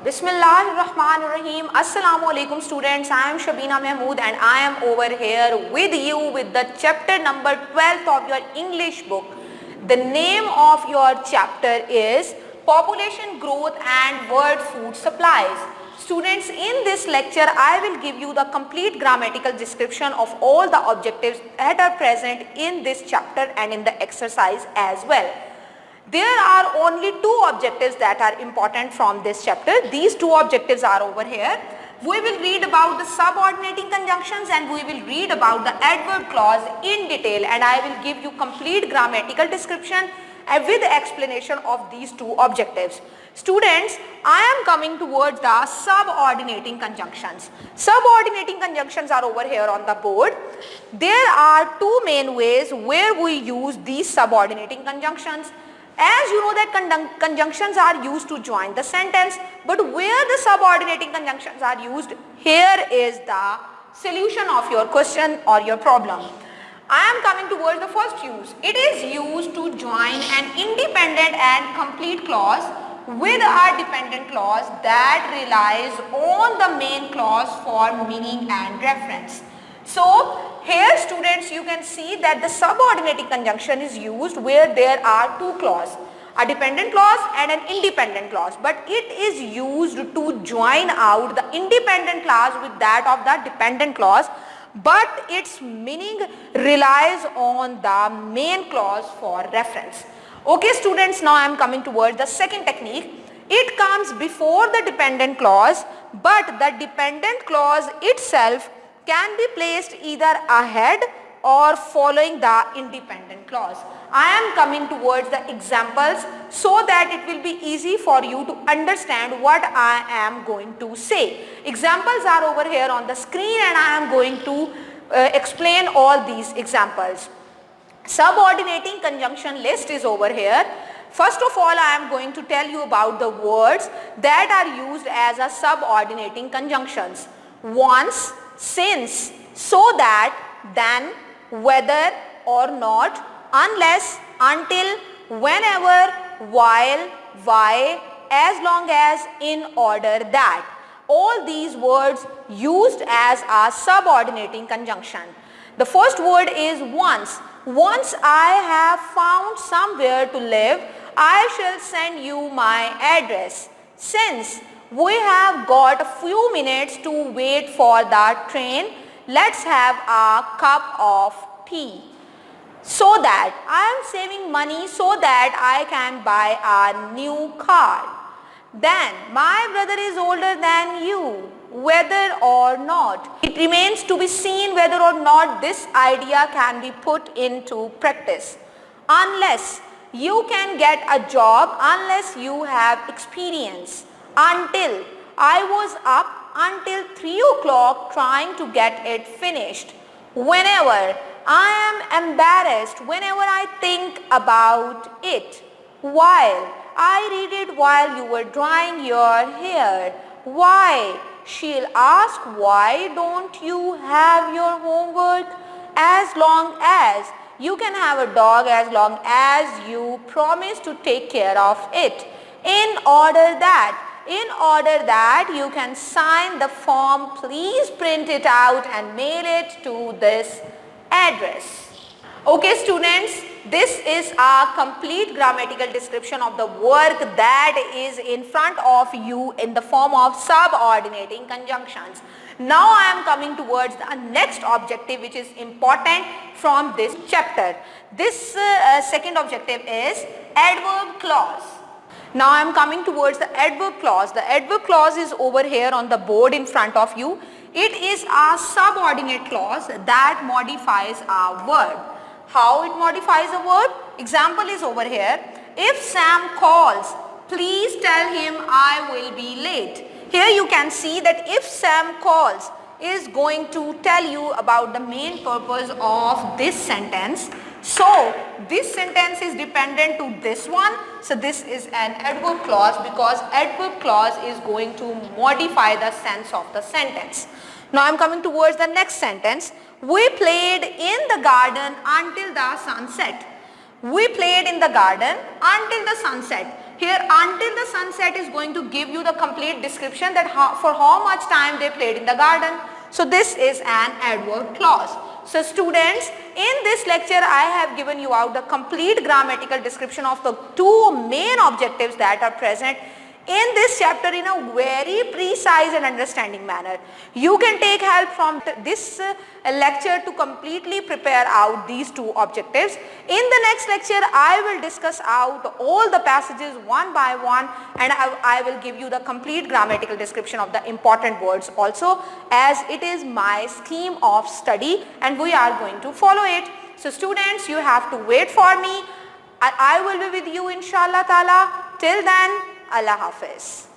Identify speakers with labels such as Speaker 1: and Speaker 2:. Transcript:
Speaker 1: Bismillahirrahmanirrahim. Assalamu alaikum students. I am Shabina Mahmood and I am over here with you with the chapter number 12 of your English book. The name of your chapter is Population Growth and World Food Supplies. Students, in this lecture I will give you the complete grammatical description of all the objectives that are present in this chapter and in the exercise as well. There are only two objectives that are important from this chapter. These two objectives are over here. We will read about the subordinating conjunctions and we will read about the adverb clause in detail, and I will give you complete grammatical description with the explanation of these two objectives. Students, I am coming towards the subordinating conjunctions. Subordinating conjunctions are over here on the board. There are two main ways where we use these subordinating conjunctions. As you know that conjunctions are used to join the sentence, but where the subordinating conjunctions are used, here is the solution of your question or your problem. I am coming towards the first use. It is used to join an independent and complete clause with a dependent clause that relies on the main clause for meaning and reference. So here students, you can see that the subordinating conjunction is used where there are two clauses, a dependent clause and an independent clause, but it is used to join out the independent clause with that of the dependent clause, but its meaning relies on the main clause for reference. Okay students, now I am coming towards the second technique. It comes before the dependent clause, but the dependent clause itself can be placed either ahead or following the independent clause. I am coming towards the examples so that it will be easy for you to understand what I am going to say. Examples are over here on the screen and I am going to explain all these examples. Subordinating conjunction list is over here. First of all, I am going to tell you about the words that are used as a subordinating conjunctions. Once, since, so that, then, whether or not, unless, until, whenever, while, why, as long as, in order that. All these words used as a subordinating conjunction. The first word is once. Once I have found somewhere to live, I shall send you my address. Since we have got a few minutes to wait for the train, let's have a cup of tea. So that I am saving money so that I can buy a new car. Then my brother is older than you, whether or not. It remains to be seen whether or not this idea can be put into practice. Unless you can get a job, unless you have experience. Until I was up until 3 o'clock trying to get it finished. Whenever I am embarrassed, whenever I think about it. While I read it while you were drying your hair. Why? She'll ask, why don't you have your homework? As long as you can have a dog, as long as you promise to take care of it. In order that you can sign the form, please print it out and mail it to this address. Okay students, this is a complete grammatical description of the work that is in front of you in the form of subordinating conjunctions. Now I am coming towards the next objective which is important from this chapter. This second objective is adverb clause. Now I am coming towards the adverb clause. The adverb clause is over here on the board in front of you. It is a subordinate clause that modifies a word. How it modifies a word? Example is over here. If Sam calls, please tell him I will be late. Here you can see that if Sam calls is going to tell you about the main purpose of this sentence. So this sentence is dependent to this one. So this is an adverb clause because adverb clause is going to modify the sense of the sentence. Now I am coming towards the next sentence. We played in the garden until the sunset. We played in the garden until the sunset. Here until the sunset is going to give you the complete description that for how much time they played in the garden. So this is an adverb clause. So students, in this lecture I have given you out the complete grammatical description of the two main objectives that are present in this chapter in a very precise and understanding manner. You can take help from this lecture to completely prepare out these two objectives. In the next lecture I will discuss out all the passages one by one, and I will give you the complete grammatical description of the important words also, as it is my scheme of study and we are going to follow it. So students, you have to wait for me. I will be with you inshallah ta'ala. Till then, Allah Hafiz.